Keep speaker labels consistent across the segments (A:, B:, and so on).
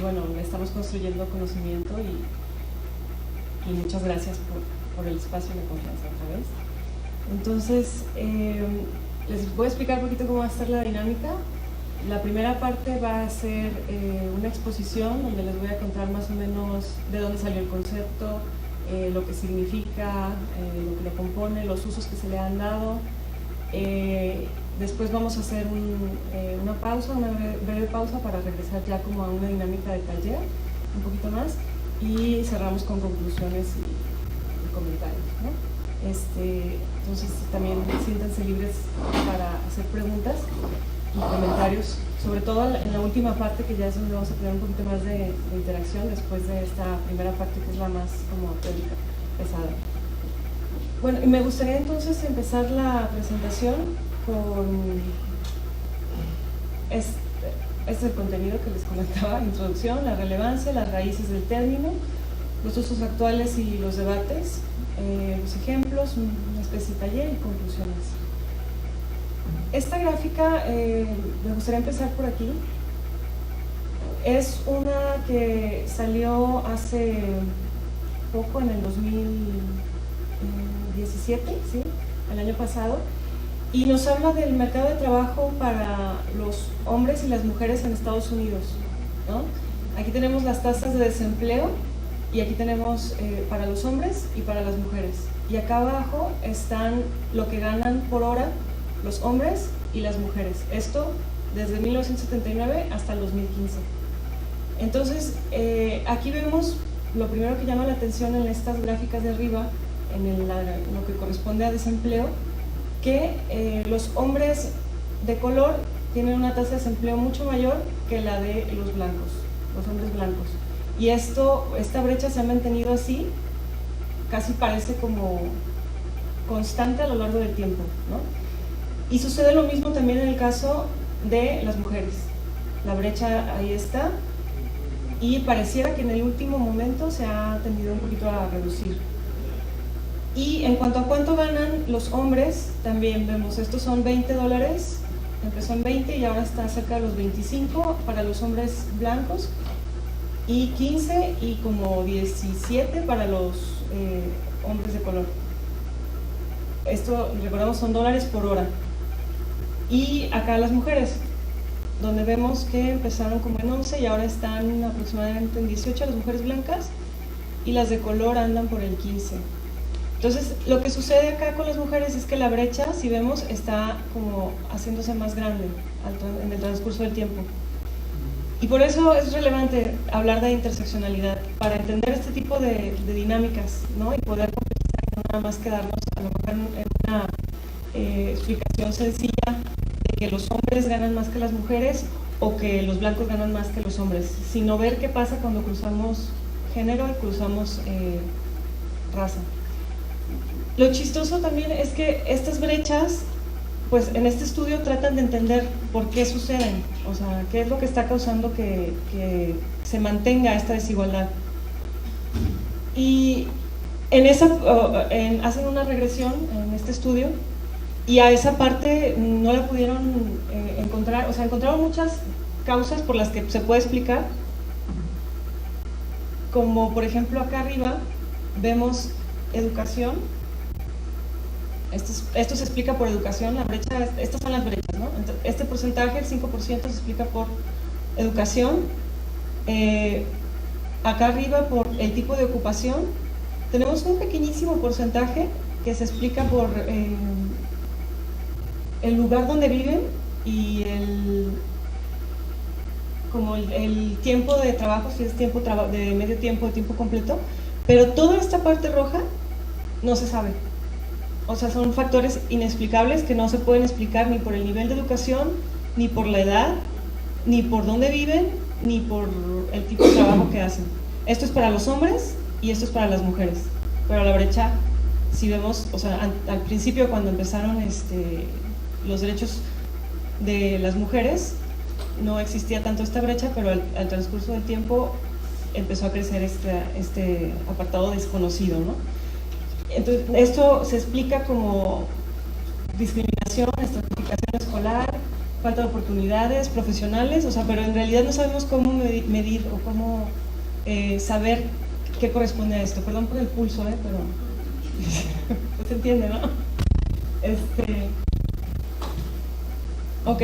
A: bueno, estamos construyendo conocimiento y muchas gracias por el espacio de confianza otra vez. Entonces, les voy a explicar un poquito cómo va a estar la dinámica. La primera parte va a ser una exposición donde les voy a contar más o menos de dónde salió el concepto, lo que significa, lo que lo compone, los usos que se le han dado. Después vamos a hacer una pausa, una breve pausa para regresar ya como a una dinámica de taller, un poquito más, y cerramos con conclusiones y comentarios, ¿no? Entonces también siéntanse libres para hacer preguntas y comentarios, sobre todo en la última parte, que ya es donde vamos a tener un poquito más de interacción después de esta primera parte que es la más como teórica, pesada. Bueno, y me gustaría entonces empezar la presentación con este es el contenido que les comentaba: introducción, la relevancia, las raíces del término, los usos actuales y los debates, los ejemplos, una especie de taller y conclusiones. Esta gráfica, me gustaría empezar por aquí. Es una que salió hace poco, en el 2017, ¿sí? El año pasado, y nos habla del mercado de trabajo para los hombres y las mujeres en Estados Unidos, ¿no? Aquí tenemos las tasas de desempleo y aquí tenemos para los hombres y para las mujeres, y acá abajo están lo que ganan por hora los hombres y las mujeres, esto desde 1979 hasta el 2015. Entonces, aquí vemos lo primero que llama la atención en estas gráficas de arriba, en lo que corresponde a desempleo, que los hombres de color tienen una tasa de desempleo mucho mayor que la de los blancos, los hombres blancos. Y esta brecha se ha mantenido así, casi parece como constante a lo largo del tiempo, ¿no? Y sucede lo mismo también en el caso de las mujeres. La brecha ahí está, y pareciera que en el último momento se ha tendido un poquito a reducir. Y en cuanto a cuánto ganan los hombres, también vemos, estos son $20, empezó en 20 y ahora está cerca de los 25 para los hombres blancos, y 15 y como 17 para los hombres de color. Esto, recordamos, son dólares por hora. Y acá las mujeres, donde vemos que empezaron como en 11 y ahora están aproximadamente en 18 las mujeres blancas, y las de color andan por el 15. Entonces, lo que sucede acá con las mujeres es que la brecha, si vemos, está como haciéndose más grande en el transcurso del tiempo. Y por eso es relevante hablar de interseccionalidad, para entender este tipo de dinámicas, ¿no? Y poder completar, no nada más quedarnos a lo mejor en una explicación sencilla de que los hombres ganan más que las mujeres o que los blancos ganan más que los hombres, sino ver qué pasa cuando cruzamos género y cruzamos raza. Lo chistoso también es que estas brechas, pues en este estudio tratan de entender por qué suceden, o sea, qué es lo que está causando que se mantenga esta desigualdad. Y hacen una regresión en este estudio, y a esa parte no la pudieron encontrar, o sea, encontraron muchas causas por las que se puede explicar, como por ejemplo acá arriba vemos educación. Esto se explica por educación, la brecha, estas son las brechas, ¿no? Entonces, este porcentaje, el 5%, se explica por educación. Acá arriba por el tipo de ocupación. Tenemos un pequeñísimo porcentaje que se explica por el lugar donde viven y el tiempo de trabajo, si es tiempo de medio tiempo, de tiempo completo, pero toda esta parte roja no se sabe. O sea, son factores inexplicables que no se pueden explicar ni por el nivel de educación, ni por la edad, ni por dónde viven, ni por el tipo de trabajo que hacen. Esto es para los hombres y esto es para las mujeres. Pero la brecha, si vemos, o sea, al principio cuando empezaron los derechos de las mujeres, no existía tanto esta brecha, pero al transcurso del tiempo empezó a crecer este apartado desconocido, ¿no? Entonces, esto se explica como discriminación, estratificación escolar, falta de oportunidades profesionales, o sea, pero en realidad no sabemos cómo medir o cómo saber qué corresponde a esto. Perdón por el pulso, pero se entiende, ¿no? Ok,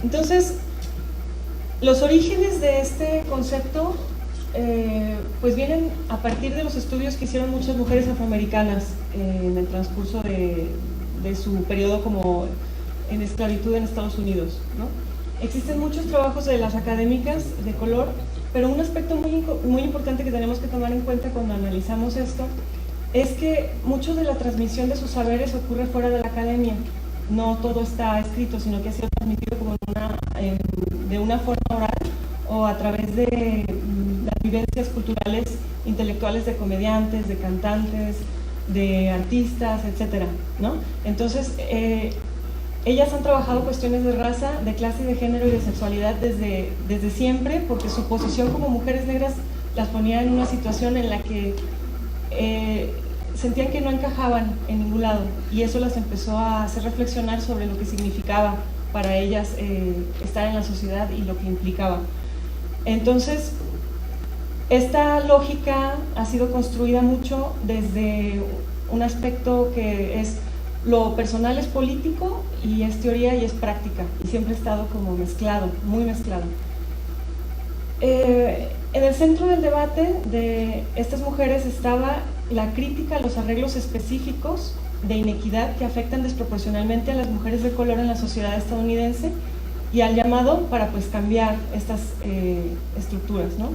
A: entonces los orígenes de este concepto pues vienen a partir de los estudios que hicieron muchas mujeres afroamericanas en el transcurso de su periodo como en esclavitud en Estados Unidos, ¿no? Existen muchos trabajos de las académicas de color, pero un aspecto muy importante que tenemos que tomar en cuenta cuando analizamos esto es que mucho de la transmisión de sus saberes ocurre fuera de la academia. No todo está escrito, sino que ha sido transmitido como de una forma oral o a través de las vivencias culturales, intelectuales de comediantes, de cantantes, de artistas, etcétera, ¿no? Entonces, ellas han trabajado cuestiones de raza, de clase, de género y de sexualidad desde siempre, porque su posición como mujeres negras las ponía en una situación en la que sentían que no encajaban en ningún lado, y eso las empezó a hacer reflexionar sobre lo que significaba para ellas estar en la sociedad y lo que implicaba. Entonces, esta lógica ha sido construida mucho desde un aspecto que es lo personal es político y es teoría y es práctica, y siempre ha estado como mezclado, muy mezclado. En el centro del debate de estas mujeres estaba la crítica a los arreglos específicos de inequidad que afectan desproporcionalmente a las mujeres de color en la sociedad estadounidense y al llamado para pues cambiar estas estructuras, ¿no?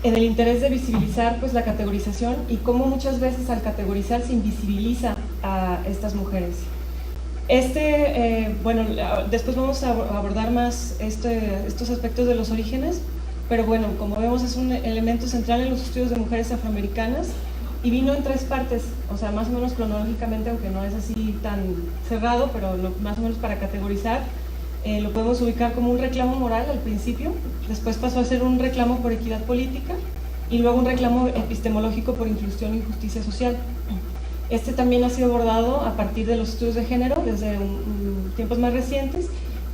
A: En el interés de visibilizar pues la categorización y cómo muchas veces al categorizar se invisibiliza a estas mujeres. Bueno, después vamos a abordar más estos aspectos de los orígenes, pero bueno, como vemos es un elemento central en los estudios de mujeres afroamericanas y vino en 3 partes, o sea, más o menos cronológicamente, aunque no es así tan cerrado, pero más o menos para categorizar, lo podemos ubicar como un reclamo moral al principio, después pasó a ser un reclamo por equidad política y luego un reclamo epistemológico por inclusión y justicia social. Este también ha sido abordado a partir de los estudios de género desde tiempos más recientes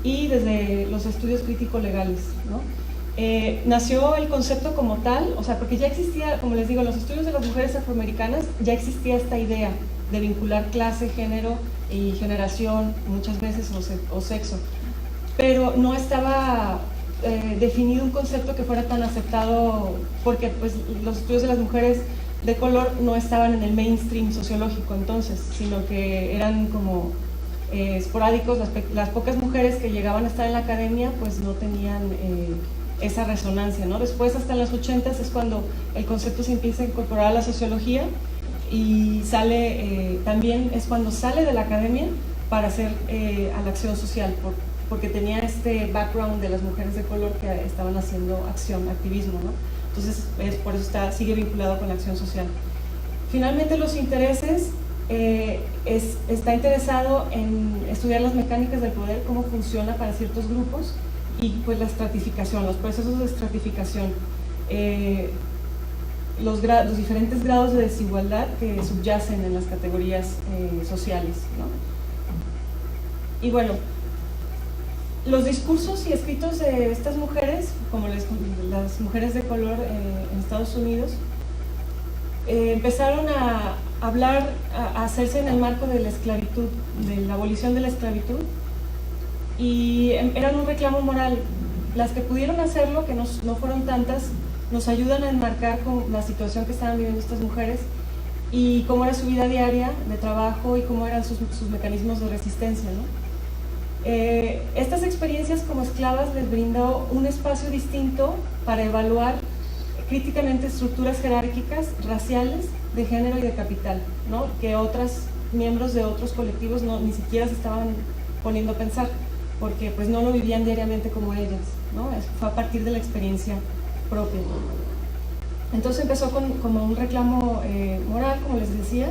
A: y desde los estudios crítico-legales, ¿no? Nació el concepto como tal, o sea, porque ya existía, como les digo, en los estudios de las mujeres afroamericanas ya existía esta idea de vincular clase, género y generación, muchas veces, o sexo, pero no estaba definido un concepto que fuera tan aceptado, porque pues, los estudios de las mujeres de color no estaban en el mainstream sociológico entonces, sino que eran como esporádicos. Las pocas mujeres que llegaban a estar en la academia pues no tenían esa resonancia, ¿no? Después, hasta en los 80s, es cuando el concepto se empieza a incorporar a la sociología y sale, también es cuando sale de la academia para hacer a la acción social, porque tenía este background de las mujeres de color que estaban haciendo acción, activismo, ¿no? Entonces, por eso sigue vinculado con la acción social. Finalmente, los intereses, está interesado en estudiar las mecánicas del poder, cómo funciona para ciertos grupos, y pues la estratificación, los procesos de estratificación, los diferentes grados de desigualdad que subyacen en las categorías sociales, ¿no? Y bueno, los discursos y escritos de estas mujeres, como las mujeres de color en Estados Unidos, empezaron a hablar, a hacerse en el marco de la esclavitud, de la abolición de la esclavitud, y eran un reclamo moral. Las que pudieron hacerlo, que no fueron tantas, nos ayudan a enmarcar con la situación que estaban viviendo estas mujeres y cómo era su vida diaria de trabajo y cómo eran sus mecanismos de resistencia, ¿no? Estas experiencias como esclavas les brindó un espacio distinto para evaluar críticamente estructuras jerárquicas, raciales, de género y de capital, ¿no? Que otros miembros de otros colectivos ni siquiera se estaban poniendo a pensar, porque pues no lo vivían diariamente como ellas, ¿no? Fue a partir de la experiencia propia. Entonces empezó como un reclamo moral, como les decía,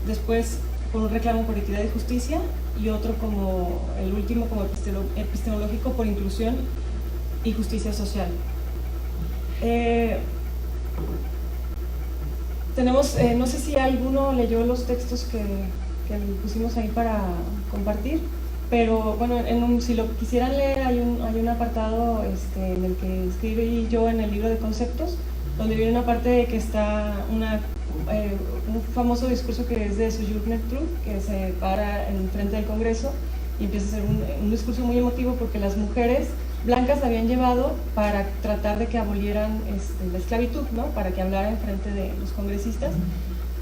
A: después con un reclamo por equidad y justicia, y otro como el último como epistemológico por inclusión y justicia social. Tenemos, no sé si alguno leyó los textos que pusimos ahí para compartir, pero bueno, si lo quisieran leer, hay un apartado en el que escribí yo en el libro de conceptos, donde viene una parte que está un famoso discurso que es de Sojourner Truth, que se para en frente del Congreso y empieza a ser un discurso muy emotivo porque las mujeres blancas la habían llevado para tratar de que abolieran la esclavitud, ¿no? Para que hablara en frente de los congresistas.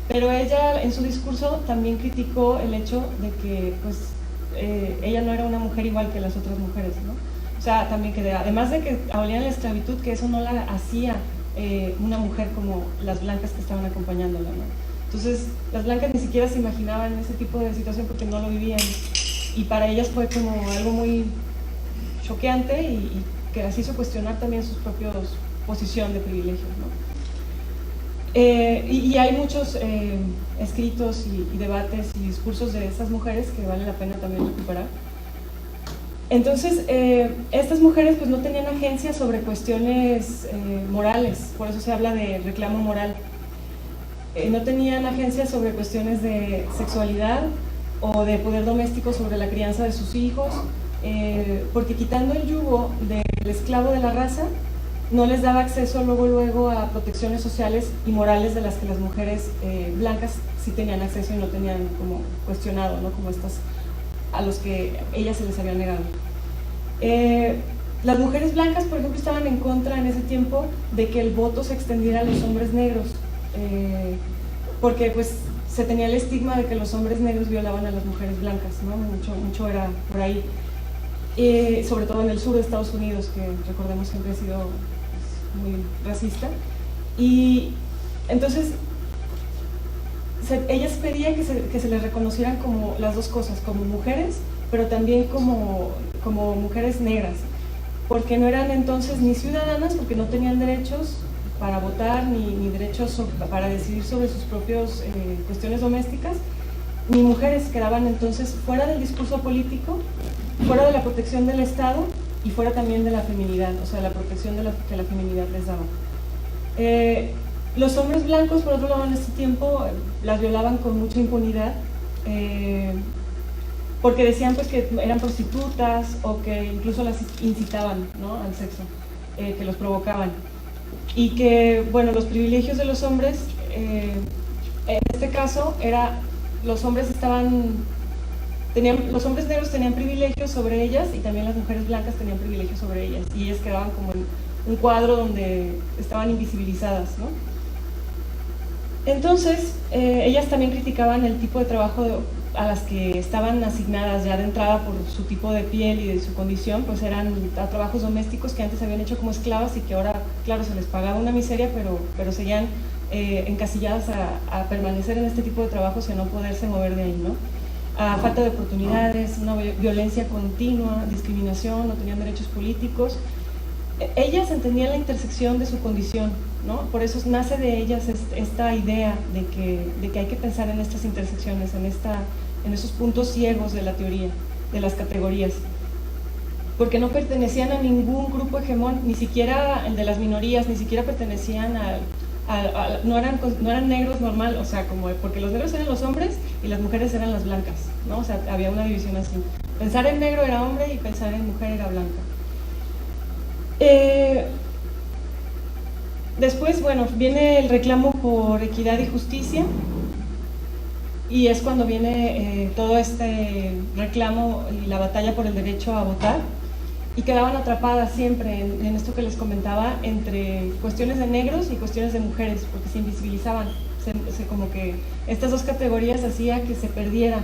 A: Pero ella en su discurso también criticó el hecho de que pues, ella no era una mujer igual que las otras mujeres, ¿no? O sea, también que además de que abolieran la esclavitud, que eso no la hacía una mujer como las blancas que estaban acompañándola, ¿no? Entonces, las blancas ni siquiera se imaginaban ese tipo de situación porque no lo vivían. Y para ellas fue como algo muy choqueante y que las hizo cuestionar también sus propios posición de privilegios, ¿no? Y hay muchos escritos y debates y discursos de estas mujeres que vale la pena también recuperar. Entonces, estas mujeres pues no tenían agencia sobre cuestiones morales, por eso se habla de reclamo moral. No tenían agencia sobre cuestiones de sexualidad o de poder doméstico sobre la crianza de sus hijos, porque quitando el yugo del esclavo de la raza, no les daba acceso luego a protecciones sociales y morales de las que las mujeres blancas sí tenían acceso y no tenían como cuestionado, ¿no? Como estas a los que ellas se les había negado. Las mujeres blancas, por ejemplo, estaban en contra en ese tiempo de que el voto se extendiera a los hombres negros, porque pues se tenía el estigma de que los hombres negros violaban a las mujeres blancas, ¿no? Mucho era por ahí, sobre todo en el sur de Estados Unidos, que recordemos siempre ha sido pues, muy racista. Y entonces ellas pedían que se les reconocieran como las dos cosas, como mujeres, pero también como mujeres negras, porque no eran entonces ni ciudadanas, porque no tenían derechos para votar, ni derechos para decidir sobre sus propias cuestiones domésticas, ni mujeres, quedaban entonces fuera del discurso político, fuera de la protección del Estado y fuera también de la feminidad, o sea, la protección que la feminidad les daba. Los hombres blancos, por otro lado, en este tiempo las violaban con mucha impunidad, porque decían pues que eran prostitutas o que incluso las incitaban, ¿no? Al sexo, que los provocaban. Y que, bueno, los privilegios de los hombres, en este caso, los hombres negros tenían privilegios sobre ellas y también las mujeres blancas tenían privilegios sobre ellas, y ellas quedaban como en un cuadro donde estaban invisibilizadas, ¿no? Entonces, ellas también criticaban el tipo de trabajo a las que estaban asignadas ya de entrada por su tipo de piel y de su condición, pues eran a trabajos domésticos que antes habían hecho como esclavas y que ahora, claro, se les pagaba una miseria, pero seguían encasilladas a permanecer en este tipo de trabajos y a no poderse mover de ahí, ¿no? A falta de oportunidades, una violencia continua, discriminación, no tenían derechos políticos. Ellas entendían la intersección de su condición, ¿no? Por eso nace de ellas esta idea de que hay que pensar en estas intersecciones, en esos puntos ciegos de la teoría, de las categorías, porque no pertenecían a ningún grupo hegemón, ni siquiera el de las minorías, ni siquiera pertenecían no eran negros normal, o sea, porque los negros eran los hombres y las mujeres eran las blancas, ¿no? O sea, había una división así. Pensar en negro era hombre y pensar en mujer era blanca. Después, bueno, viene el reclamo por equidad y justicia, y es cuando viene todo este reclamo y la batalla por el derecho a votar, y quedaban atrapadas siempre en esto que les comentaba, entre cuestiones de negros y cuestiones de mujeres, porque se invisibilizaban, como que estas dos categorías hacía que se perdiera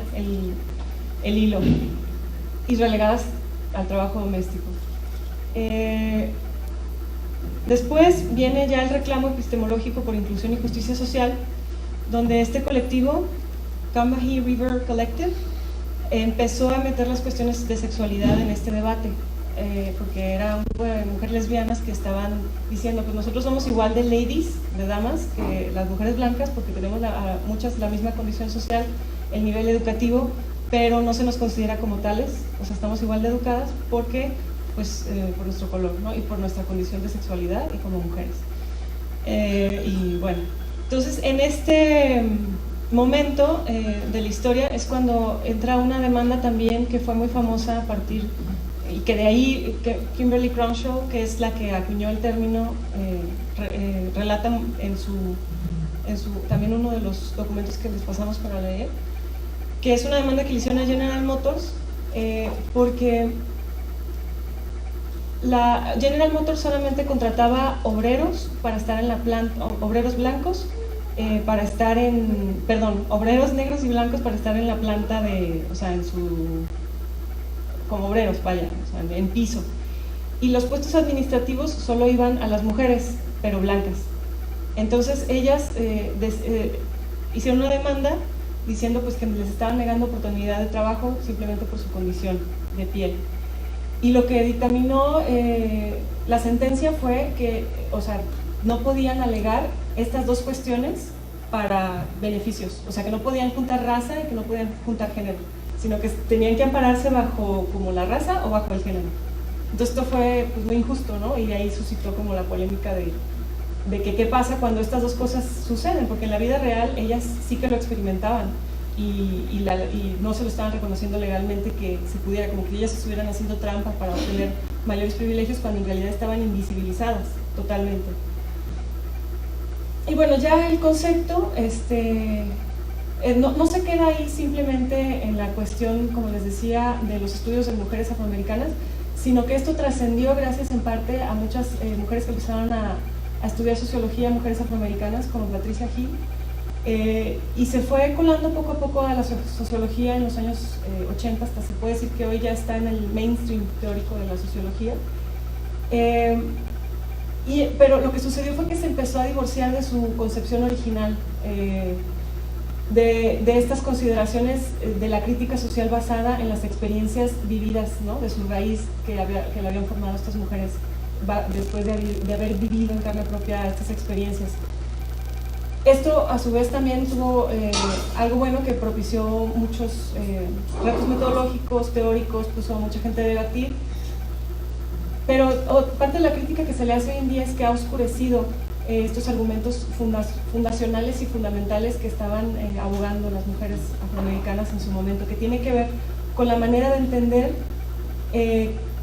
A: el hilo, y relegadas al trabajo doméstico. Después viene ya el reclamo epistemológico por inclusión y justicia social, donde este colectivo, Combahee River Collective, empezó a meter las cuestiones de sexualidad en este debate, porque era un grupo de mujeres lesbianas que estaban diciendo, pues nosotros somos igual de ladies, de damas, que las mujeres blancas, porque tenemos muchas la misma condición social, el nivel educativo, pero no se nos considera como tales, o sea, estamos igual de educadas porque pues por nuestro color, ¿no? Y por nuestra condición de sexualidad y como mujeres. Y bueno, Entonces, en este momento de la historia es cuando entra una demanda también que fue muy famosa a partir, y que de ahí que Kimberly Crenshaw, que es la que acuñó el término, relata en su también uno de los documentos que les pasamos para leer, que es una demanda que le hicieron a General Motors, porque General Motors solamente contrataba obreros para estar en la planta, obreros blancos, obreros negros y blancos para estar en la planta como obreros, vaya, o sea, en piso. Y los puestos administrativos solo iban a las mujeres, pero blancas. Entonces ellas hicieron una demanda diciendo pues que les estaban negando oportunidad de trabajo simplemente por su condición de piel. Y lo que dictaminó la sentencia fue que, o sea, no podían alegar estas dos cuestiones para beneficios, o sea, que no podían juntar raza y que no podían juntar género, sino que tenían que ampararse bajo como la raza o bajo el género. Entonces esto fue pues, muy injusto, ¿no? Y de ahí suscitó como la polémica de que qué pasa cuando estas dos cosas suceden, porque en la vida real ellas sí que lo experimentaban y no se lo estaban reconociendo legalmente que se pudiera, como que ellas estuvieran haciendo trampa para obtener mayores privilegios cuando en realidad estaban invisibilizadas totalmente. Y bueno, ya el concepto no se queda ahí simplemente en la cuestión, como les decía, de los estudios de mujeres afroamericanas, sino que esto trascendió gracias en parte a muchas mujeres que empezaron a estudiar sociología, mujeres afroamericanas, como Patricia Hill, y se fue colando poco a poco a la sociología en los años 80, hasta se puede decir que hoy ya está en el mainstream teórico de la sociología. Pero lo que sucedió fue que se empezó a divorciar de su concepción original, de estas consideraciones de la crítica social basada en las experiencias vividas, ¿no? De su raíz que la habían formado estas mujeres después de haber vivido en carne propia estas experiencias. Esto a su vez también tuvo algo bueno que propició muchos retos metodológicos, teóricos, puso a mucha gente a debatir, pero parte de la crítica que se le hace hoy en día es que ha oscurecido estos argumentos fundacionales y fundamentales que estaban abogando las mujeres afroamericanas en su momento, que tiene que ver con la manera de entender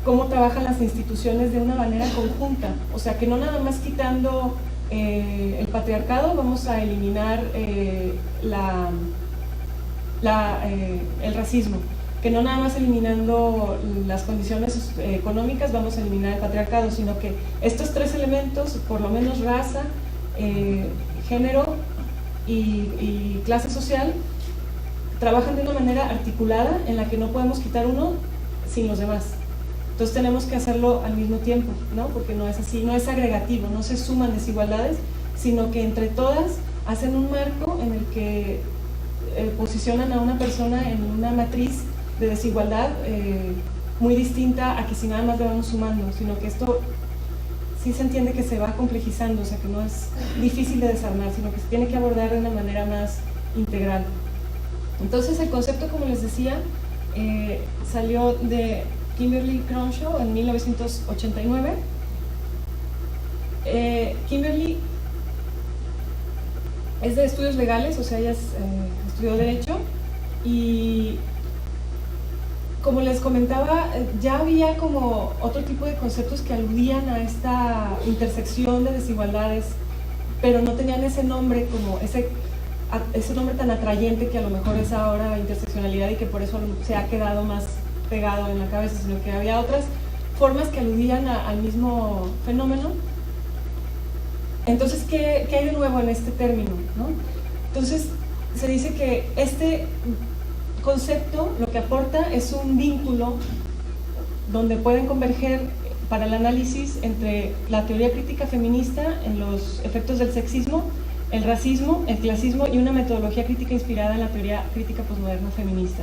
A: cómo trabajan las instituciones de una manera conjunta, o sea, que no nada más quitando el patriarcado vamos a eliminar el racismo, que no nada más eliminando las condiciones económicas vamos a eliminar el patriarcado, sino que estos tres elementos, por lo menos raza, género y clase social, trabajan de una manera articulada en la que no podemos quitar uno sin los demás. Entonces tenemos que hacerlo al mismo tiempo, ¿no? Porque no es así, no es agregativo, no se suman desigualdades, sino que entre todas hacen un marco en el que posicionan a una persona en una matriz de desigualdad muy distinta a que si nada más le vamos sumando, sino que esto sí se entiende que se va complejizando, o sea que no es difícil de desarmar, sino que se tiene que abordar de una manera más integral. Entonces el concepto, como les decía, salió de Kimberly Crenshaw en 1989. Kimberly es de estudios legales, o sea, ella estudió Derecho, y como les comentaba, ya había como otro tipo de conceptos que aludían a esta intersección de desigualdades, pero no tenían ese nombre, como ese nombre tan atrayente que a lo mejor es ahora interseccionalidad y que por eso se ha quedado más pegado en la cabeza, sino que había otras formas que aludían al mismo fenómeno. Entonces, ¿qué hay de nuevo en este término, ¿no? Entonces, se dice que este concepto lo que aporta es un vínculo donde pueden converger para el análisis entre la teoría crítica feminista en los efectos del sexismo, el racismo, el clasismo y una metodología crítica inspirada en la teoría crítica posmoderna feminista.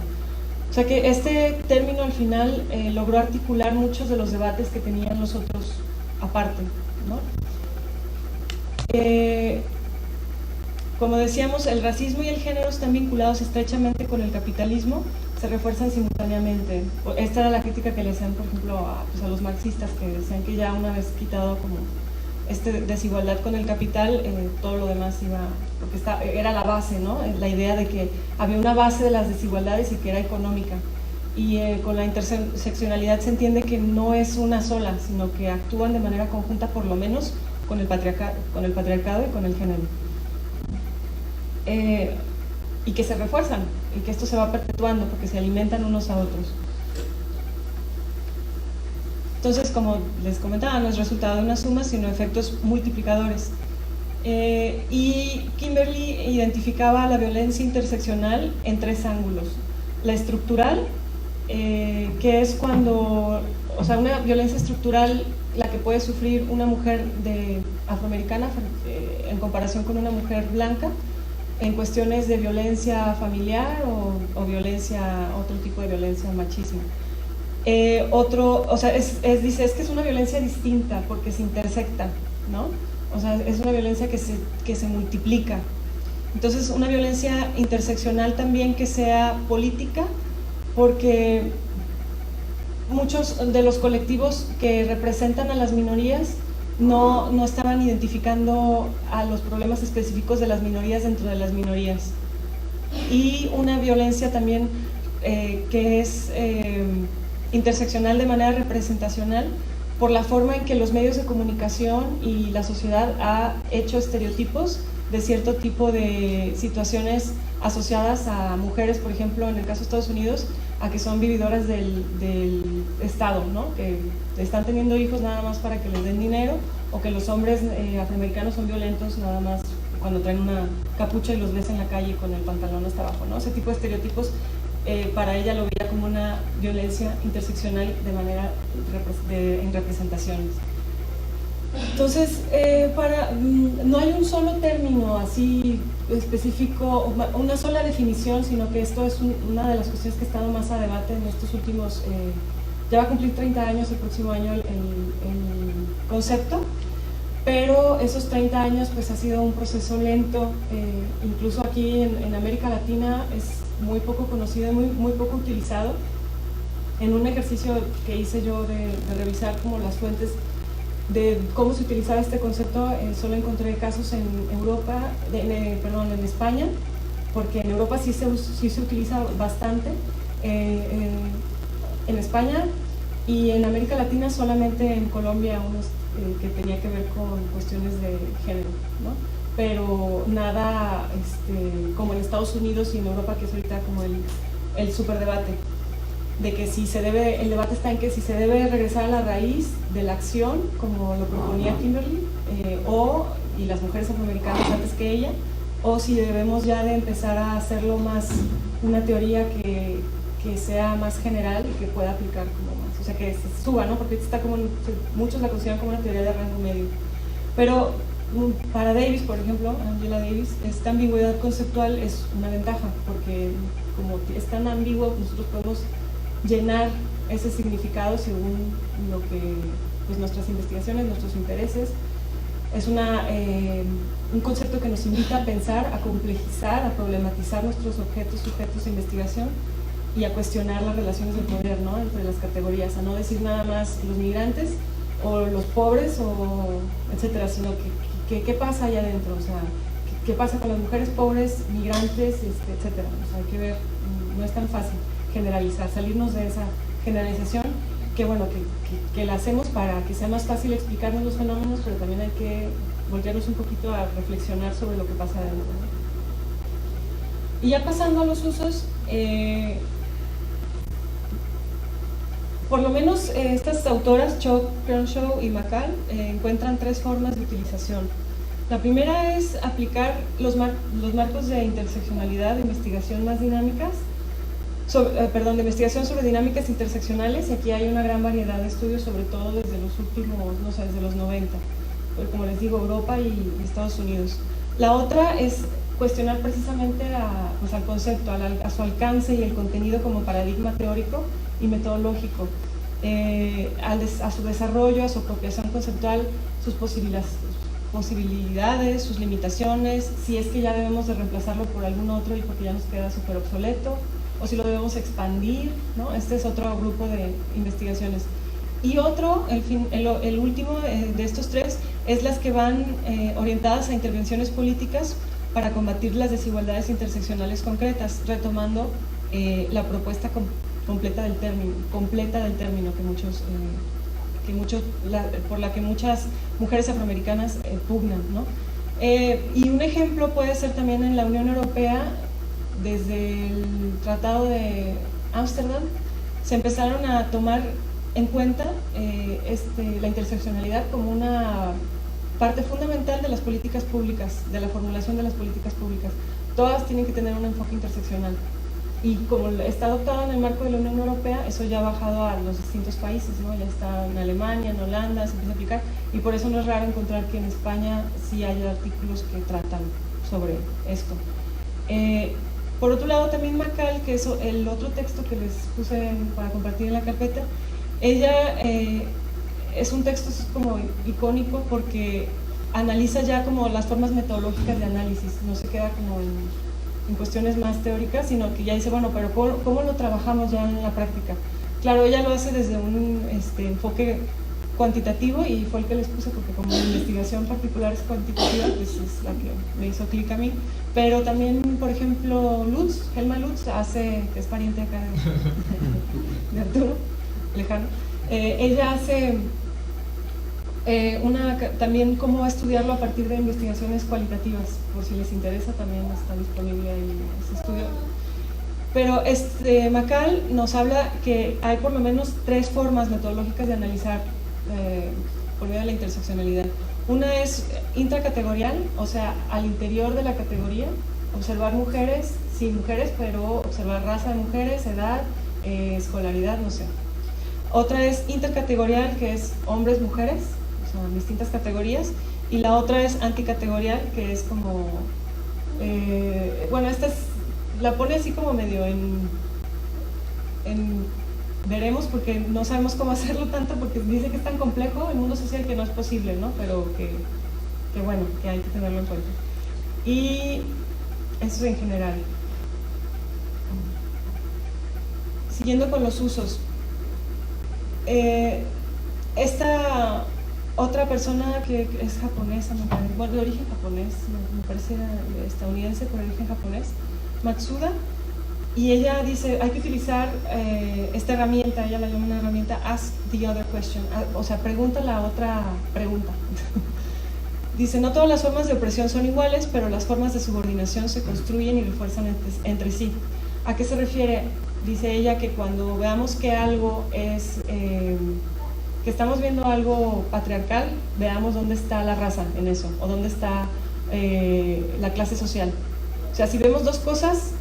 A: O sea que este término al final logró articular muchos de los debates que tenían los otros aparte, ¿no? Como decíamos, el racismo y el género están vinculados estrechamente con el capitalismo, se refuerzan simultáneamente. Esta era la crítica que le hacían, por ejemplo, a los marxistas, que decían que ya una vez quitado como desigualdad con el capital, todo lo demás iba, porque era la base, ¿no? La idea de que había una base de las desigualdades y que era económica. Y con la interseccionalidad se entiende que no es una sola, sino que actúan de manera conjunta, por lo menos con el patriarcado y con el género. Y que se refuerzan, y que esto se va perpetuando porque se alimentan unos a otros. Entonces, como les comentaba, no es resultado de una suma, sino efectos multiplicadores. Y Kimberly identificaba la violencia interseccional en 3 ángulos. La estructural, que es cuando, o sea, una violencia estructural, la que puede sufrir una mujer afroamericana en comparación con una mujer blanca, en cuestiones de violencia familiar o otro tipo de violencia, machismo. O sea, dice, es que es una violencia distinta porque se intersecta, ¿no? O sea, es una violencia que se multiplica. Entonces, una violencia interseccional también que sea política, porque muchos de los colectivos que representan a las minorías no estaban identificando a los problemas específicos de las minorías dentro de las minorías. Y una violencia también que es interseccional de manera representacional, por la forma en que los medios de comunicación y la sociedad ha hecho estereotipos de cierto tipo de situaciones asociadas a mujeres, por ejemplo, en el caso de Estados Unidos, a que son vividoras del Estado, ¿no? Que están teniendo hijos nada más para que les den dinero, o que los hombres afroamericanos son violentos nada más cuando traen una capucha y los ves en la calle con el pantalón hasta abajo, ¿no? Ese tipo de estereotipos para ella lo veía como una violencia interseccional de manera en representaciones. Entonces, no hay un solo término así específico, una sola definición, sino que esto es una de las cuestiones que ha estado más a debate en estos últimos, ya va a cumplir 30 años el próximo año el concepto, pero esos 30 años pues ha sido un proceso lento, incluso aquí en América Latina es muy poco conocido, muy poco utilizado. En un ejercicio que hice yo de revisar como las fuentes de cómo se utilizaba este concepto, solo encontré casos en Europa, en España, porque en Europa sí se utiliza bastante, en España, y en América Latina solamente en Colombia unos que tenía que ver con cuestiones de género, ¿no? Pero nada como en Estados Unidos y en Europa, que es ahorita como el superdebate, de que si se debe, el debate está en que si se debe regresar a la raíz de la acción, como lo proponía Kimberly, y las mujeres afroamericanas antes que ella, o si debemos ya de empezar a hacerlo más una teoría que sea más general y que pueda aplicar como más, o sea, que se suba, ¿no? Porque está como, muchos la consideran como una teoría de rango medio. Pero para Davis, por ejemplo, Angela Davis, esta ambigüedad conceptual es una ventaja, porque como es tan ambiguo, nosotros podemos llenar ese significado según lo que, pues, nuestras investigaciones, nuestros intereses. Es un concepto que nos invita a pensar, a complejizar, a problematizar nuestros sujetos de investigación y a cuestionar las relaciones de poder, ¿no? Entre las categorías, a no decir nada más los migrantes o los pobres o etcétera, sino que qué pasa allá adentro, o sea, qué pasa con las mujeres pobres, migrantes, etcétera. O sea, hay que ver, no es tan fácil generalizar, salirnos de esa generalización, que bueno, que la hacemos para que sea más fácil explicarnos los fenómenos, pero también hay que voltearnos un poquito a reflexionar sobre lo que pasa adentro, ¿no? Y ya pasando a los usos, por lo menos estas autoras, Chow, Crenshaw y McCall, encuentran 3 formas de utilización. La primera es aplicar los marcos de interseccionalidad de investigación más dinámicas, de investigación sobre dinámicas interseccionales, y aquí hay una gran variedad de estudios, sobre todo desde los últimos, no sé, desde los 90, como les digo, Europa y Estados Unidos. La otra es cuestionar precisamente al concepto, a su alcance y el contenido como paradigma teórico y metodológico, a su desarrollo, a su apropiación conceptual, sus posibilidades, sus limitaciones, si es que ya debemos de reemplazarlo por algún otro y porque ya nos queda súper obsoleto, o si lo debemos expandir, ¿no? Este es otro grupo de investigaciones. Y otro, el último de estos 3, es las que van orientadas a intervenciones políticas para combatir las desigualdades interseccionales concretas, retomando la propuesta completa del término por la que muchas mujeres afroamericanas pugnan, ¿no? Y un ejemplo puede ser también en la Unión Europea. Desde el Tratado de Ámsterdam se empezaron a tomar en cuenta la interseccionalidad como una parte fundamental de las políticas públicas, de la formulación de las políticas públicas. Todas tienen que tener un enfoque interseccional. Y como está adoptado en el marco de la Unión Europea, eso ya ha bajado a los distintos países, ¿no? Ya está en Alemania, en Holanda, se empieza a aplicar, y por eso no es raro encontrar que en España sí haya artículos que tratan sobre esto. Por otro lado, también Macal, que es el otro texto que les puse para compartir en la carpeta, ella es un texto como icónico porque analiza ya como las formas metodológicas de análisis, no se queda como en cuestiones más teóricas, sino que ya dice, bueno, pero ¿cómo lo trabajamos ya en la práctica? Claro, ella lo hace desde un enfoque cuantitativo, y fue el que les puse porque como mi investigación particular es cuantitativa, pues es la que me hizo clic a mí. Pero también, por ejemplo, Helma Lutz, que es pariente acá de Arturo, lejano, ella hace también cómo estudiarlo a partir de investigaciones cualitativas, por si les interesa, también está disponible ahí ese estudio. Pero Macal nos habla que hay por lo menos 3 formas metodológicas de analizar por medio de la interseccionalidad. Una es intracategorial, o sea, al interior de la categoría, observar mujeres, sí mujeres, pero observar raza de mujeres, edad, escolaridad, no sé. Otra es intercategorial, que es hombres, mujeres, o sea, distintas categorías. Y la otra es anticategorial, que es como, bueno, la pone así como medio veremos, porque no sabemos cómo hacerlo tanto, porque dice que es tan complejo el mundo social que no es posible, ¿no? Pero que bueno, que hay que tenerlo en cuenta. Y eso en general. Siguiendo con los usos. Esta otra persona que es japonesa, bueno, de origen japonés, me parece estadounidense, pero de origen japonés, Matsuda, y ella dice, hay que utilizar esta herramienta, ella la llama una herramienta Ask the Other Question, o sea, pregunta la otra pregunta. Dice, no todas las formas de opresión son iguales, pero las formas de subordinación se construyen y refuerzan entre sí. ¿A qué se refiere? Dice ella que cuando veamos que algo es, que estamos viendo algo patriarcal, veamos dónde está la raza en eso, o dónde está la clase social. O sea, si vemos 2 cosas,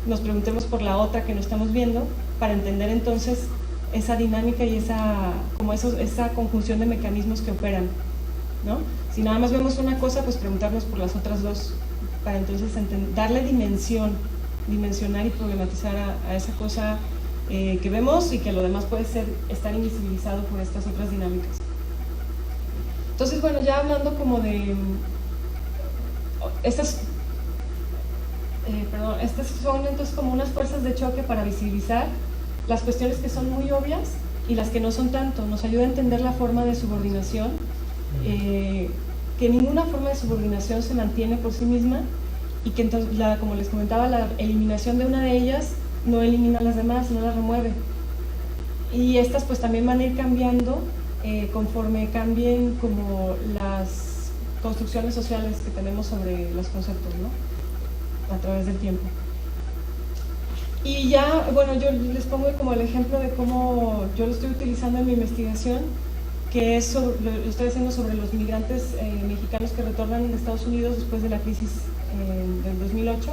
A: nos preguntemos por la otra que no estamos viendo, para entender entonces esa dinámica y esa conjunción de mecanismos que operan, ¿no? Si nada más vemos una cosa, pues preguntarnos por las otras 2, para entonces darle dimensionar y problematizar a esa cosa que vemos, y que lo demás puede estar invisibilizado por estas otras dinámicas. Entonces, bueno, ya hablando como de estas son entonces como unas fuerzas de choque para visibilizar las cuestiones que son muy obvias y las que no son tanto. Nos ayuda a entender la forma de subordinación, que ninguna forma de subordinación se mantiene por sí misma, y que entonces, como les comentaba, la eliminación de una de ellas no elimina a las demás, no las remueve. Y estas pues también van a ir cambiando conforme cambien como las construcciones sociales que tenemos sobre los conceptos, ¿no? A través del tiempo. Y ya, bueno, yo les pongo como el ejemplo de cómo yo lo estoy utilizando en mi investigación, que es lo estoy haciendo sobre los migrantes mexicanos que retornan de Estados Unidos después de la crisis del 2008.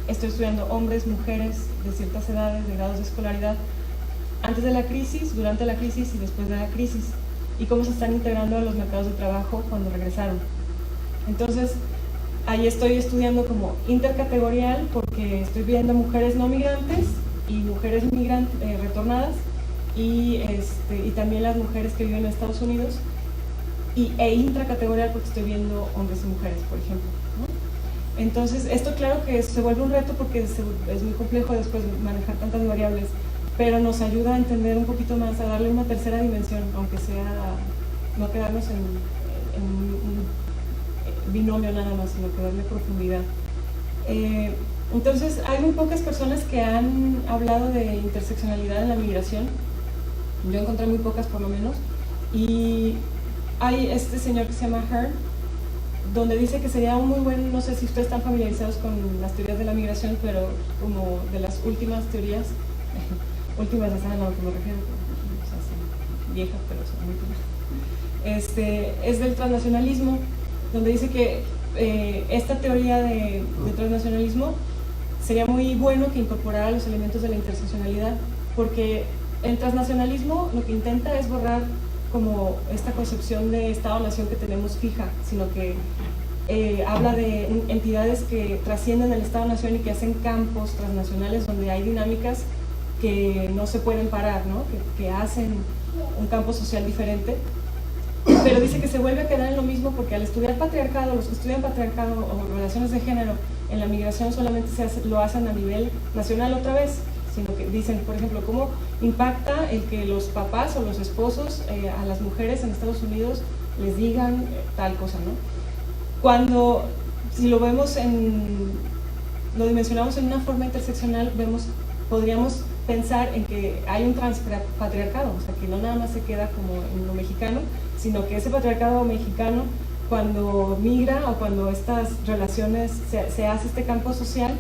A: Estoy estudiando hombres, mujeres de ciertas edades, de grados de escolaridad, antes de la crisis, durante la crisis y después de la crisis, y cómo se están integrando a los mercados de trabajo cuando regresaron. Entonces, ahí estoy estudiando como intercategorial, porque estoy viendo mujeres no migrantes y mujeres retornadas, y también las mujeres que viven en Estados Unidos, e intracategorial porque estoy viendo hombres y mujeres, por ejemplo, ¿no? Entonces, esto claro que se vuelve un reto porque es muy complejo después manejar tantas variables, pero nos ayuda a entender un poquito más, a darle una tercera dimensión, aunque sea no quedarnos en un binomio nada más, sino que darle profundidad. Entonces, hay muy pocas personas que han hablado de interseccionalidad en la migración. Yo encontré muy pocas, por lo menos. Y hay este señor que se llama Hearn, donde dice que sería un muy buen, no sé si ustedes están familiarizados con las teorías de la migración, pero como de las últimas teorías, últimas, ya saben a lo que me refiero, o sea, son viejas, pero son muy últimas. Es del transnacionalismo, donde dice que esta teoría de transnacionalismo sería muy bueno que incorporara los elementos de la interseccionalidad, porque el transnacionalismo lo que intenta es borrar como esta concepción de Estado-Nación que tenemos fija, sino que habla de entidades que trascienden el Estado-Nación y que hacen campos transnacionales donde hay dinámicas que no se pueden parar, ¿no? que hacen un campo social diferente, pero dice que se vuelve a quedar en lo mismo porque al estudiar patriarcado, los que estudian patriarcado o relaciones de género en la migración solamente lo hacen a nivel nacional otra vez, sino que dicen, por ejemplo, cómo impacta el que los papás o los esposos a las mujeres en Estados Unidos les digan tal cosa, ¿no? Cuando, si lo vemos lo dimensionamos en una forma interseccional, podríamos pensar en que hay un transpatriarcado, o sea, que no nada más se queda como en lo mexicano, sino que ese patriarcado mexicano, cuando migra o cuando estas relaciones se hace este campo social,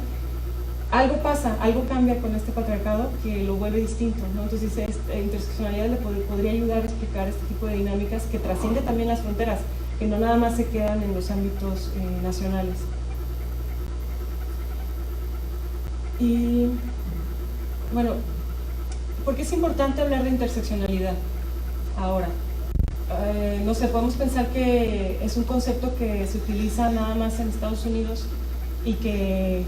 A: algo pasa, algo cambia con este patriarcado que lo vuelve distinto, ¿no? Entonces interseccionalidad le podría ayudar a explicar este tipo de dinámicas que trasciende también las fronteras, que no nada más se quedan en los ámbitos nacionales. Y bueno, ¿por qué es importante hablar de interseccionalidad ahora? No sé, podemos pensar que es un concepto que se utiliza nada más en Estados Unidos y que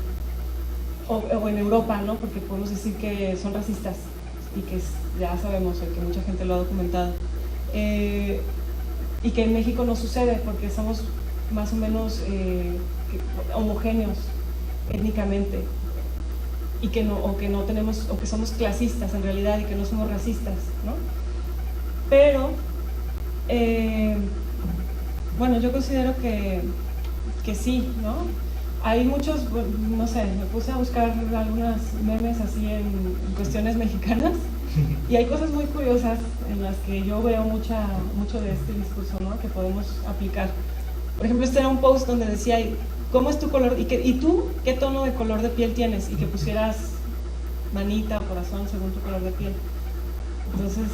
A: o en Europa, ¿no? Porque podemos decir que son racistas y que ya sabemos que mucha gente lo ha documentado, y que en México no sucede porque somos más o menos homogéneos étnicamente y que no tenemos, o que somos clasistas en realidad y que no somos racistas, ¿no? Pero bueno, yo considero que sí, ¿no? Hay muchos, no sé, me puse a buscar algunas memes así en cuestiones mexicanas y hay cosas muy curiosas en las que yo veo mucho de este discurso, ¿no? Que podemos aplicar. Por ejemplo, este era un post donde decía, ¿cómo es tu color? ¿Y tú qué tono de color de piel tienes? Y que pusieras manita o corazón según tu color de piel. Entonces,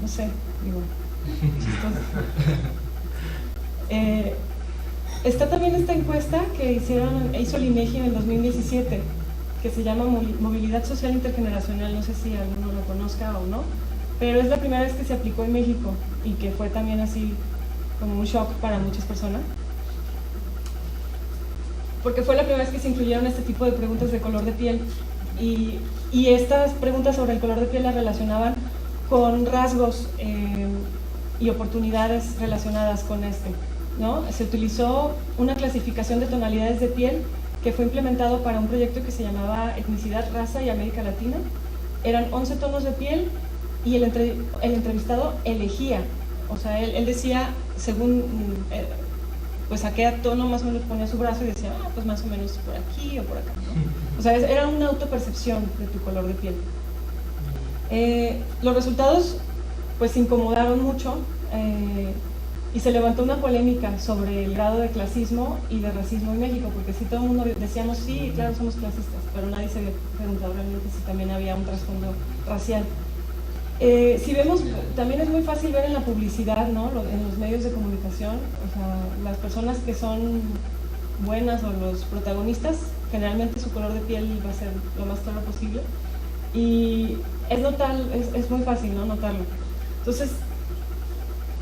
A: no sé, digo, chistoso. Está también esta encuesta que hizo el INEGI en el 2017, que se llama Movilidad Social Intergeneracional, no sé si alguno lo conozca o no, pero es la primera vez que se aplicó en México y que fue también así como un shock para muchas personas, porque fue la primera vez que se incluyeron este tipo de preguntas de color de piel y estas preguntas sobre el color de piel las relacionaban con rasgos y oportunidades relacionadas con ¿no? Se utilizó una clasificación de tonalidades de piel que fue implementado para un proyecto que se llamaba Etnicidad, Raza y América Latina. Eran 11 tonos de piel y el entrevistado elegía, o sea, él decía según pues a qué tono más o menos ponía su brazo y decía, pues más o menos por aquí o por acá, ¿no? O sea, era una autopercepción de tu color de piel. Los resultados pues incomodaron mucho y se levantó una polémica sobre el grado de clasismo y de racismo en México, porque sí, todo el mundo decíamos, sí, claro, somos clasistas, pero nadie se preguntaba realmente si también había un trasfondo racial. Si vemos, también es muy fácil ver en la publicidad, ¿no? En los medios de comunicación, o sea, las personas que son buenas o los protagonistas, generalmente su color de piel va a ser lo más claro posible, y es muy fácil, ¿no? Notarlo. Entonces,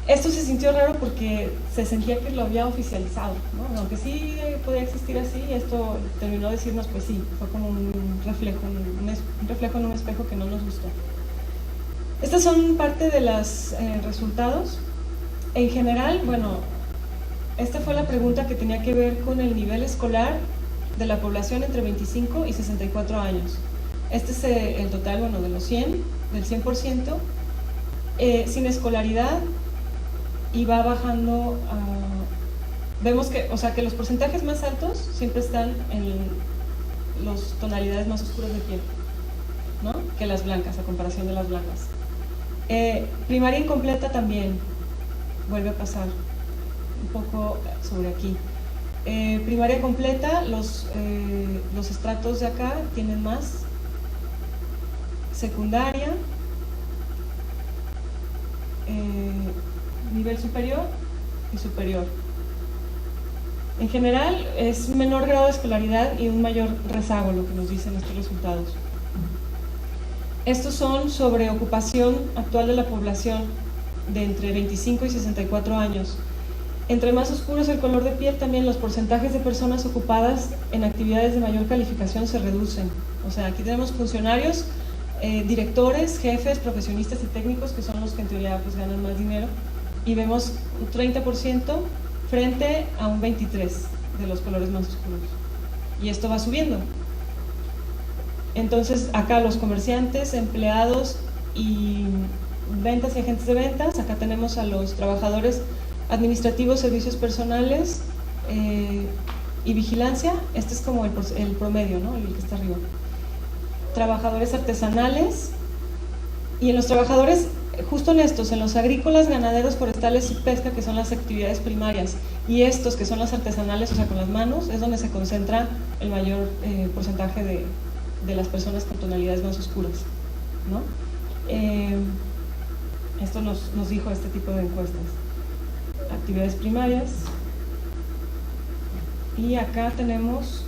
A: esto se sintió raro porque se sentía que lo había oficializado, ¿no? Aunque sí podía existir así, esto terminó de decirnos, pues sí, fue como un reflejo en un espejo que no nos gustó. Estas son parte de los resultados. En general, bueno, esta fue la pregunta que tenía que ver con el nivel escolar de la población entre 25 y 64 años. Este es el total, bueno, de los 100, del 100%, sin escolaridad y va bajando vemos que, o sea, que los porcentajes más altos siempre están en las tonalidades más oscuras de piel, ¿no? Que las blancas, a comparación de las blancas. Primaria incompleta también vuelve a pasar un poco sobre aquí. Primaria completa, los estratos de acá tienen más. Secundaria, nivel superior y superior. En general es menor grado de escolaridad y un mayor rezago lo que nos dicen estos resultados. Estos son sobre ocupación actual de la población de entre 25 y 64 años. Entre más oscuro es el color de piel, también los porcentajes de personas ocupadas en actividades de mayor calificación se reducen. O sea, aquí tenemos funcionarios, directores, jefes, profesionistas y técnicos, que son los que en teoría pues ganan más dinero, y vemos un 30% frente a un 23% de los colores más oscuros, y esto va subiendo. Entonces acá los comerciantes, empleados y ventas y agentes de ventas, acá tenemos a los trabajadores administrativos, servicios personales y vigilancia. Este es como el promedio, ¿no? El que está arriba. Trabajadores artesanales, y en los trabajadores justo en estos, en los agrícolas, ganaderos, forestales y pesca, que son las actividades primarias, y estos que son las artesanales, o sea, con las manos, es donde se concentra el mayor porcentaje de las personas con tonalidades más oscuras, ¿no? Esto nos dijo este tipo de encuestas. Actividades primarias, y acá tenemos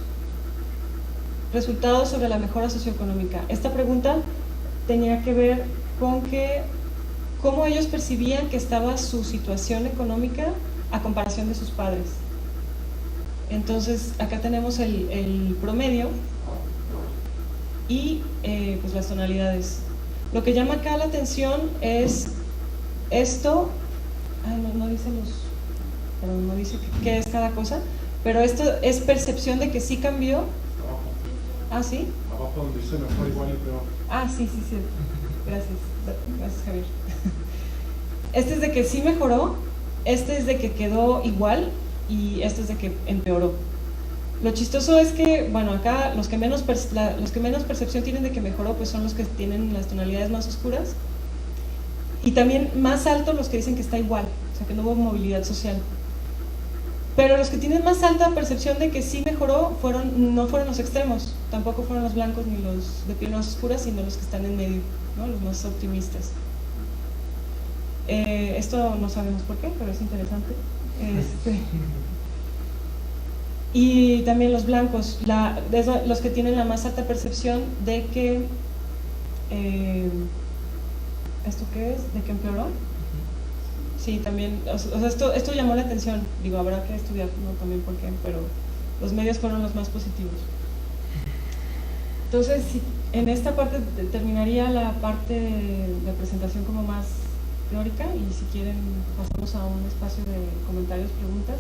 A: resultados sobre la mejora socioeconómica. Esta pregunta tenía que ver con que cómo ellos percibían que estaba su situación económica a comparación de sus padres. Entonces acá tenemos el promedio y pues las tonalidades. Lo que llama acá la atención es esto. No dice perdón, no dice qué es cada cosa, pero esto es percepción de que sí cambió. Ah, ¿sí?
B: Abajo donde dice mejor, igual y peor.
A: Ah, sí, gracias Javier. Este es de que sí mejoró, este es de que quedó igual, y este es de que empeoró. Lo chistoso es que, bueno, acá los que menos percepción tienen de que mejoró, pues son los que tienen las tonalidades más oscuras, y también más alto los que dicen que está igual, o sea que no hubo movilidad social. Pero los que tienen más alta percepción de que sí mejoró no fueron los extremos, tampoco fueron los blancos ni los de piel más oscura, sino los que están en medio, ¿no? Los más optimistas. Esto no sabemos por qué, pero es interesante. Y también los blancos, los que tienen la más alta percepción de que ¿esto qué es? ¿De que empeoró? Sí, también, o sea, esto llamó la atención. Digo, habrá que estudiar, ¿no? También por qué, pero los medios fueron los más positivos. Entonces, en esta parte terminaría la parte de presentación como más teórica, y si quieren pasamos a un espacio de comentarios, preguntas.